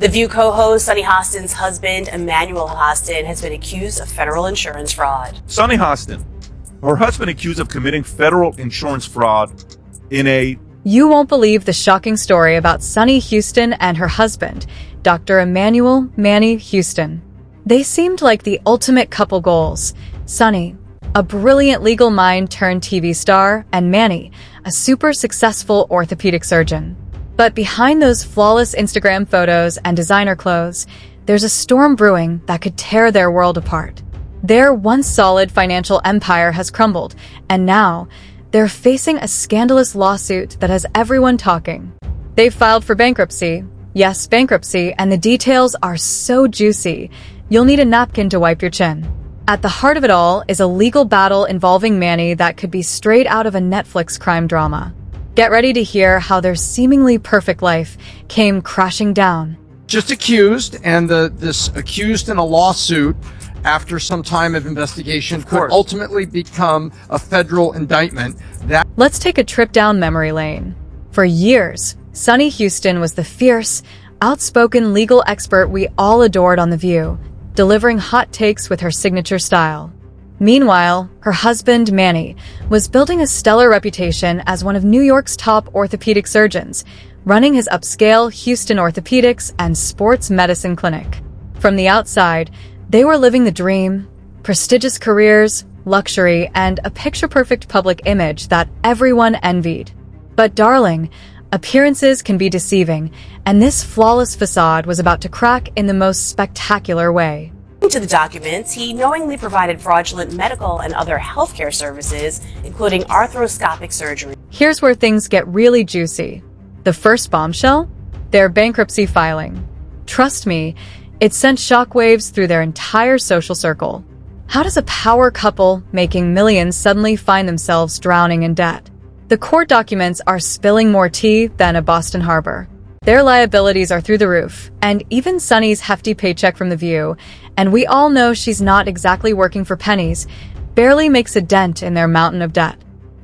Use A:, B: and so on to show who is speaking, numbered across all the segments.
A: The View co-host Sunny Hostin's husband, Emmanuel Hostin, has been accused of federal insurance fraud.
B: Sunny Hostin, her husband accused of committing federal insurance fraud in a...
C: You won't believe the shocking story about Sunny Hostin and her husband, Dr. Emmanuel "Manny" Hostin. They seemed like the ultimate couple goals. Sunny, a brilliant legal mind turned TV star, and Manny, a super successful orthopedic surgeon. But behind those flawless Instagram photos and designer clothes, there's a storm brewing that could tear their world apart. Their once solid financial empire has crumbled, and now they're facing a scandalous lawsuit that has everyone talking. They've filed for bankruptcy. Yes, bankruptcy, and the details are so juicy, you'll need a napkin to wipe your chin. At the heart of it all is a legal battle involving Manny that could be straight out of a Netflix crime drama. Get ready to hear how their seemingly perfect life came crashing down.
D: Just accused, and this accused in a lawsuit, after some time of investigation, could ultimately become a federal indictment.
C: Let's take a trip down memory lane. For years, Sunny Hostin was the fierce, outspoken legal expert we all adored on The View, delivering hot takes with her signature style. Meanwhile, her husband, Manny, was building a stellar reputation as one of New York's top orthopedic surgeons, running his upscale Hostin Orthopedics and Sports Medicine Clinic. From the outside, they were living the dream: prestigious careers, luxury, and a picture-perfect public image that everyone envied. But darling, appearances can be deceiving, and this flawless facade was about to crack in the most spectacular way.
A: According to the documents, he knowingly provided fraudulent medical and other healthcare services, including arthroscopic surgery.
C: Here's where things get really juicy. The first bombshell? Their bankruptcy filing. Trust me, it sent shockwaves through their entire social circle. How does a power couple making millions suddenly find themselves drowning in debt? The court documents are spilling more tea than a Boston Harbor. Their liabilities are through the roof, and even Sunny's hefty paycheck from The View, and we all know she's not exactly working for pennies, barely makes a dent in their mountain of debt.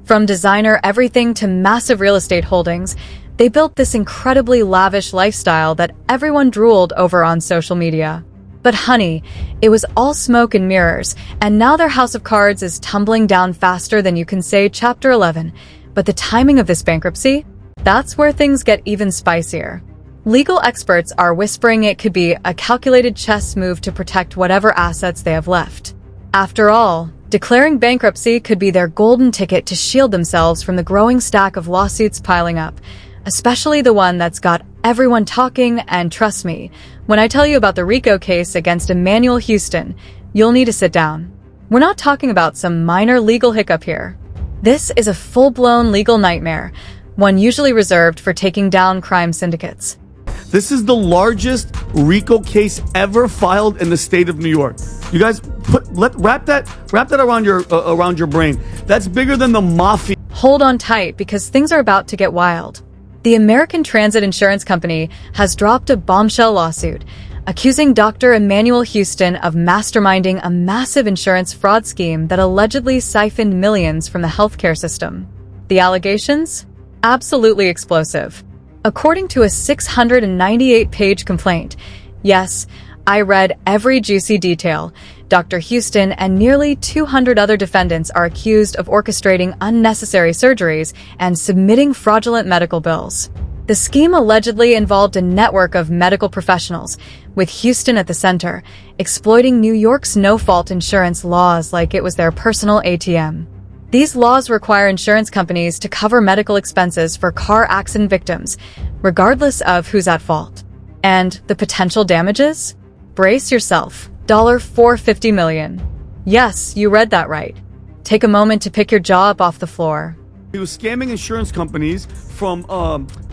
C: From designer everything to massive real estate holdings, they built this incredibly lavish lifestyle that everyone drooled over on social media. But honey, it was all smoke and mirrors, and now their house of cards is tumbling down faster than you can say Chapter 11. But the timing of this bankruptcy? That's where things get even spicier. Legal experts are whispering it could be a calculated chess move to protect whatever assets they have left. After all, declaring bankruptcy could be their golden ticket to shield themselves from the growing stack of lawsuits piling up, especially the one that's got everyone talking. And trust me, when I tell you about the RICO case against Emmanuel Hostin, you'll need to sit down. We're not talking about some minor legal hiccup here. This is a full-blown legal nightmare, one usually reserved for taking down crime syndicates.
E: This is the largest RICO case ever filed in the state of New York. You guys, wrap that around your brain. That's bigger than the mafia.
C: Hold on tight, because things are about to get wild. The American Transit Insurance Company has dropped a bombshell lawsuit, accusing Dr. Emmanuel Hostin of masterminding a massive insurance fraud scheme that allegedly siphoned millions from the healthcare system. The allegations? Absolutely explosive. According to a 698-page complaint, yes, I read every juicy detail, Dr. Hostin and nearly 200 other defendants are accused of orchestrating unnecessary surgeries and submitting fraudulent medical bills. The scheme allegedly involved a network of medical professionals, with Hostin at the center, exploiting New York's no-fault insurance laws like it was their personal ATM. These laws require insurance companies to cover medical expenses for car accident victims, regardless of who's at fault. And the potential damages? Brace yourself, $450 million. Yes, you read that right. Take a moment to pick your jaw up off the floor.
E: He was scamming insurance companies from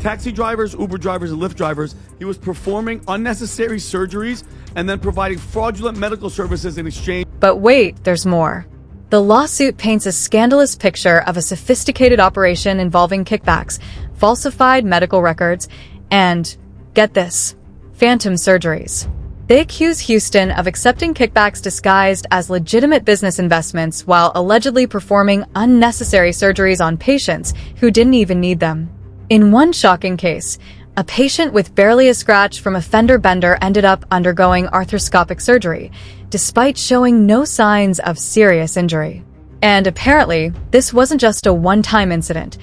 E: taxi drivers, Uber drivers, and Lyft drivers. He was performing unnecessary surgeries and then providing fraudulent medical services in exchange.
C: But wait, there's more. The lawsuit paints a scandalous picture of a sophisticated operation involving kickbacks, falsified medical records, and, get this, phantom surgeries. They accuse Hostin of accepting kickbacks disguised as legitimate business investments while allegedly performing unnecessary surgeries on patients who didn't even need them. In one shocking case, A patient with barely a scratch from a fender bender ended up undergoing arthroscopic surgery, despite showing no signs of serious injury. And apparently, this wasn't just a one-time incident.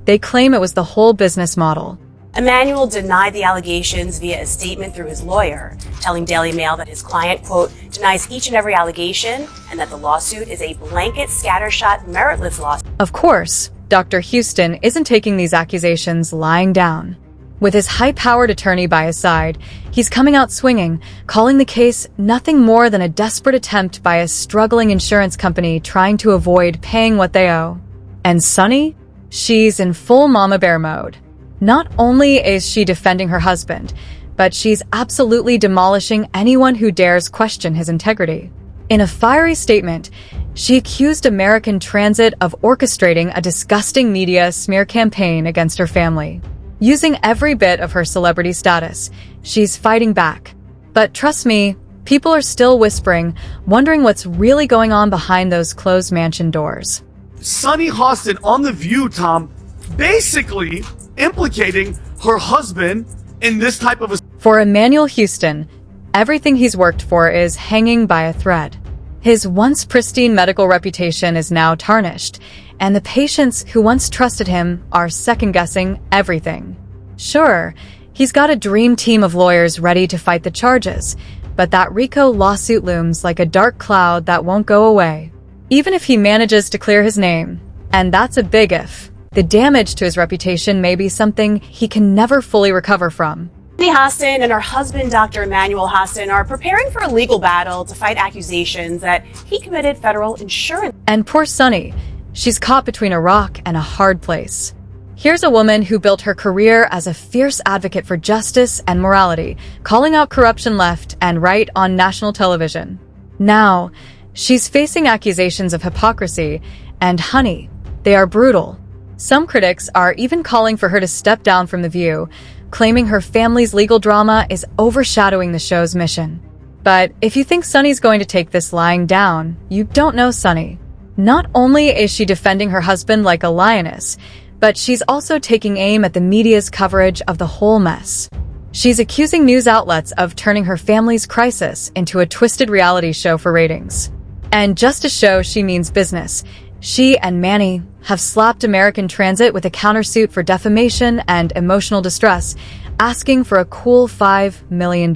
C: They claim it was the whole business model.
A: Emanuel denied the allegations via a statement through his lawyer, telling Daily Mail that his client, quote, denies each and every allegation and that the lawsuit is a blanket, scattershot, meritless lawsuit.
C: Of course, Dr. Hostin isn't taking these accusations lying down. With his high-powered attorney by his side, he's coming out swinging, calling the case nothing more than a desperate attempt by a struggling insurance company trying to avoid paying what they owe. And Sunny? She's in full mama bear mode. Not only is she defending her husband, but she's absolutely demolishing anyone who dares question his integrity. In a fiery statement, she accused American Transit of orchestrating a disgusting media smear campaign against her family. Using every bit of her celebrity status, she's fighting back. But trust me, people are still whispering, wondering what's really going on behind those closed mansion doors.
E: Sunny Hostin on The View, Tom, basically implicating her husband in this type of a...
C: For Emanuel Hostin, everything he's worked for is hanging by a thread. His once pristine medical reputation is now tarnished, and the patients who once trusted him are second-guessing everything. Sure, he's got a dream team of lawyers ready to fight the charges, but that RICO lawsuit looms like a dark cloud that won't go away. Even if he manages to clear his name, and that's a big if, the damage to his reputation may be something he can never fully recover from.
A: Sunny Hostin and her husband, Dr. Emanuel Hostin, are preparing for a legal battle to fight accusations that he committed federal insurance.
C: And poor Sunny, she's caught between a rock and a hard place. Here's a woman who built her career as a fierce advocate for justice and morality, calling out corruption left and right on national television. Now, she's facing accusations of hypocrisy, and honey, they are brutal. Some critics are even calling for her to step down from The View, claiming her family's legal drama is overshadowing the show's mission. But if you think Sunny's going to take this lying down, you don't know Sunny. Not only is she defending her husband like a lioness, but she's also taking aim at the media's coverage of the whole mess. She's accusing news outlets of turning her family's crisis into a twisted reality show for ratings. And just to show she means business, she and Manny have slapped American Transit with a countersuit for defamation and emotional distress, asking for a cool $5 million.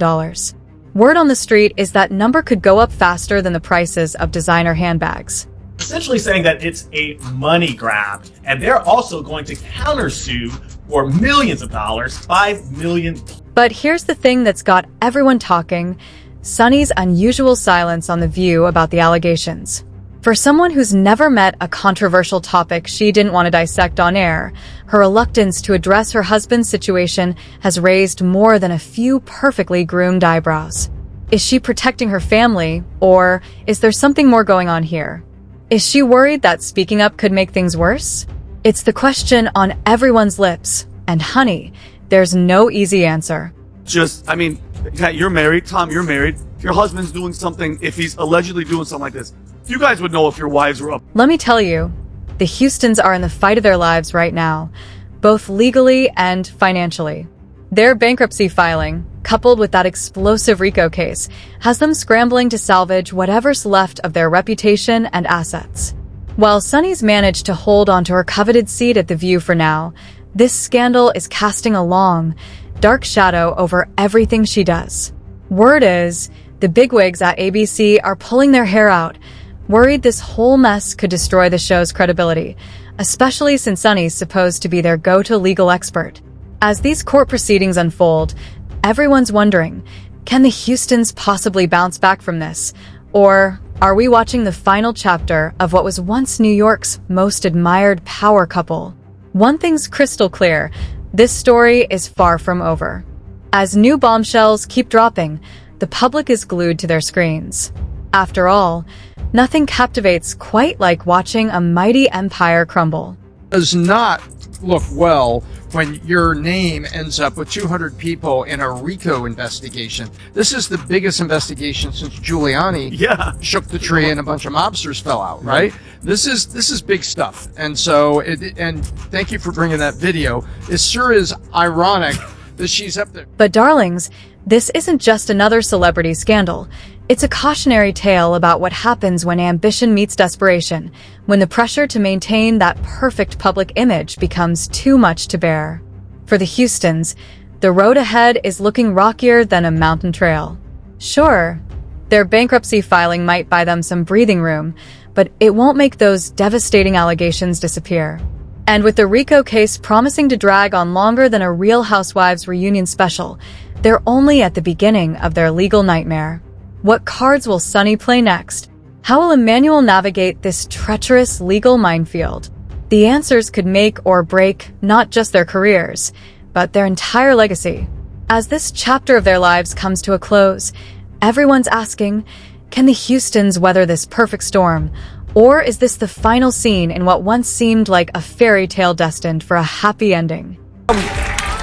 C: Word on the street is that number could go up faster than the prices of designer handbags.
F: Essentially saying that it's a money grab, and they're also going to countersue for millions of dollars, $5 million.
C: But here's the thing that's got everyone talking: Sunny's unusual silence on The View about the allegations. For someone who's never met a controversial topic she didn't want to dissect on air, her reluctance to address her husband's situation has raised more than a few perfectly groomed eyebrows. Is she protecting her family, or is there something more going on here? Is she worried that speaking up could make things worse? It's the question on everyone's lips, and honey, there's no easy answer.
E: You're married, Tom, you're married. If your husband's doing something, if he's allegedly doing something like this, you guys would know if your wives were up.
C: Let me tell you, the Hostins are in the fight of their lives right now, both legally and financially. Their bankruptcy filing, coupled with that explosive RICO case, has them scrambling to salvage whatever's left of their reputation and assets. While Sunny's managed to hold onto her coveted seat at The View for now, this scandal is casting a long, dark shadow over everything she does. Word is, the bigwigs at ABC are pulling their hair out, worried this whole mess could destroy the show's credibility, especially since Sunny's supposed to be their go-to legal expert. As these court proceedings unfold, everyone's wondering, can the Hostins possibly bounce back from this? Or are we watching the final chapter of what was once New York's most admired power couple? One thing's crystal clear: this story is far from over. As new bombshells keep dropping, the public is glued to their screens. After all, nothing captivates quite like watching a mighty empire crumble.
D: Does not look well when your name ends up with 200 people in a RICO investigation. This is the biggest investigation since Giuliani shook the tree and a bunch of mobsters fell out, right? This is big stuff. And so, and thank you for bringing that video. It sure is ironic that she's up there.
C: But darlings, this isn't just another celebrity scandal. It's a cautionary tale about what happens when ambition meets desperation, when the pressure to maintain that perfect public image becomes too much to bear. For the Hostins, the road ahead is looking rockier than a mountain trail. Sure, their bankruptcy filing might buy them some breathing room, but it won't make those devastating allegations disappear. And with the RICO case promising to drag on longer than a Real Housewives reunion special, they're only at the beginning of their legal nightmare. What cards will Sunny play next? How will Emmanuel navigate this treacherous legal minefield? The answers could make or break not just their careers, but their entire legacy. As this chapter of their lives comes to a close, everyone's asking, can the Hostins weather this perfect storm? Or is this the final scene in what once seemed like a fairy tale destined for a happy ending?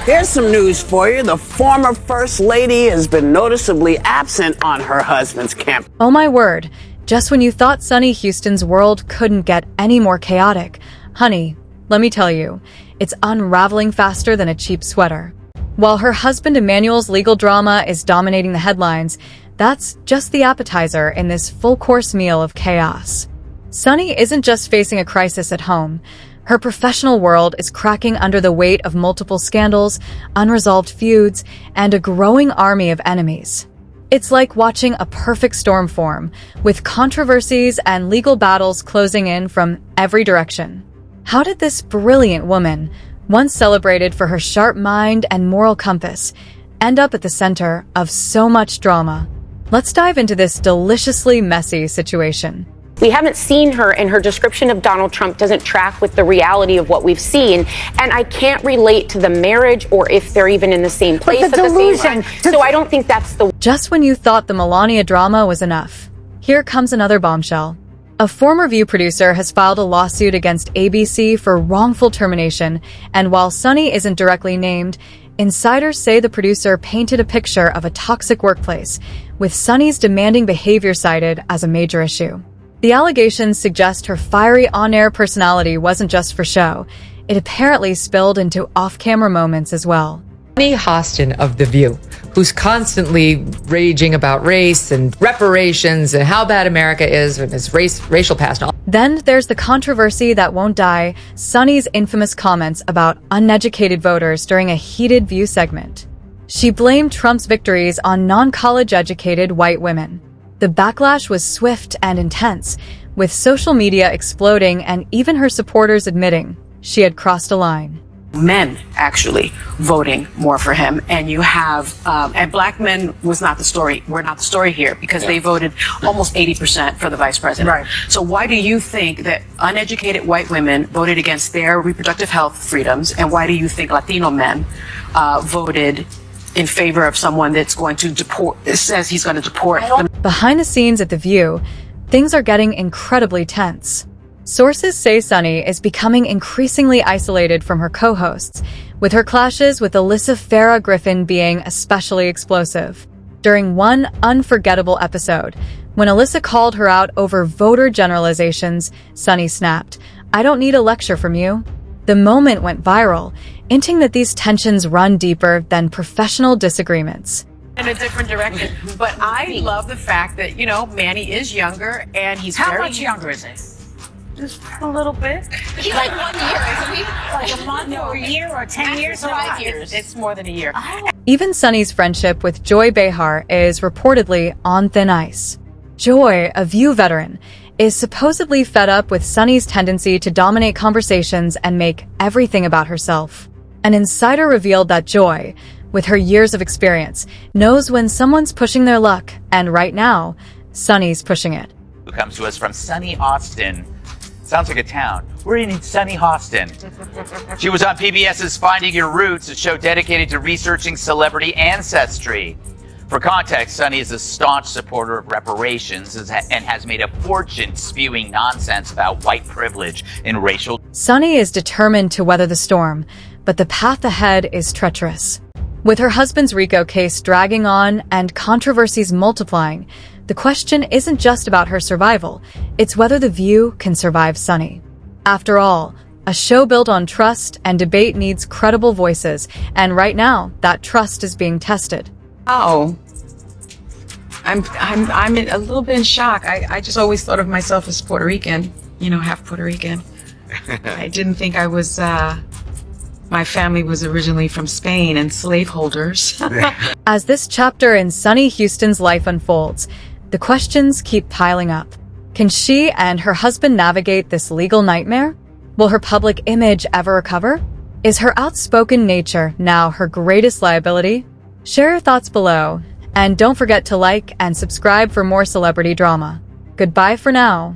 G: Here's some news for you. The former First Lady has been noticeably absent on her husband's camp.
C: Oh my word, just when you thought Sunny Hostin's world couldn't get any more chaotic, honey, let me tell you, it's unraveling faster than a cheap sweater. While her husband Emmanuel's legal drama is dominating the headlines, that's just the appetizer in this full-course meal of chaos. Sunny isn't just facing a crisis at home. Her professional world is cracking under the weight of multiple scandals, unresolved feuds, and a growing army of enemies. It's like watching a perfect storm form, with controversies and legal battles closing in from every direction. How did this brilliant woman, once celebrated for her sharp mind and moral compass, end up at the center of so much drama? Let's dive into this deliciously messy situation.
H: We haven't seen her, and her description of Donald Trump doesn't track with the reality of what we've seen. And I can't relate to the marriage or if they're even in the same place at the same time. So I don't think that's the...
C: Just when you thought the Melania drama was enough, here comes another bombshell. A former View producer has filed a lawsuit against ABC for wrongful termination, and while Sunny isn't directly named, insiders say the producer painted a picture of a toxic workplace, with Sunny's demanding behavior cited as a major issue. The allegations suggest her fiery on-air personality wasn't just for show. It apparently spilled into off-camera moments as well.
I: Hostin of The View, who's constantly raging about race and reparations and how bad America is and its racial past.
C: Then there's the controversy that won't die, Sunny's infamous comments about uneducated voters during a heated View segment. She blamed Trump's victories on non-college educated white women. The backlash was swift and intense, with social media exploding and even her supporters admitting she had crossed a line.
G: Men actually voting more for him, and you have and black men was not the story. We're not the story here because they voted almost 80% for the vice president. Right. So why do you think that uneducated white women voted against their reproductive health freedoms, and why do you think Latino men voted in favor of someone that's going to deport, says he's going to deport them?
C: Behind the scenes at The View, things are getting incredibly tense. Sources say Sunny is becoming increasingly isolated from her co-hosts, with her clashes with Alyssa Farah Griffin being especially explosive. During one unforgettable episode, when Alyssa called her out over voter generalizations, Sunny snapped, "I don't need a lecture from you." The moment went viral, hinting that these tensions run deeper than professional disagreements.
G: In a different direction. But I love the fact that, you know, Manny is younger and he's
J: How
G: very...
J: much younger is he?
G: Just a little bit.
J: He's like 1 year, isn't he? Like a month or a year or 10 years or 5 years?
G: It's more than a year.
C: Even Sunny's friendship with Joy Behar is reportedly on thin ice. Joy, a View veteran, is supposedly fed up with Sunny's tendency to dominate conversations and make everything about herself. An insider revealed that Joy, with her years of experience, knows when someone's pushing their luck, and right now, Sunny's pushing it.
K: Who comes to us from sunny Austin. Sounds like a town. We're in sunny Hostin. She was on PBS's Finding Your Roots, a show dedicated to researching celebrity ancestry. For context, Sunny is a staunch supporter of reparations and has made a fortune spewing nonsense about white privilege and racial...
C: Sunny is determined to weather the storm, but the path ahead is treacherous. With her husband's RICO case dragging on and controversies multiplying, the question isn't just about her survival, it's whether The View can survive Sunny. After all, A show built on trust and debate needs credible voices, and right now, that trust is being tested.
L: Oh, I'm a little bit in shock. I just always thought of myself as Puerto Rican, half Puerto Rican. I didn't think I was, my family was originally from Spain and slaveholders.
C: As this chapter in Sunny Houston's life unfolds, the questions keep piling up. Can she and her husband navigate this legal nightmare? Will her public image ever recover? Is her outspoken nature now her greatest liability? Share your thoughts below, and don't forget to like and subscribe for more celebrity drama. Goodbye for now.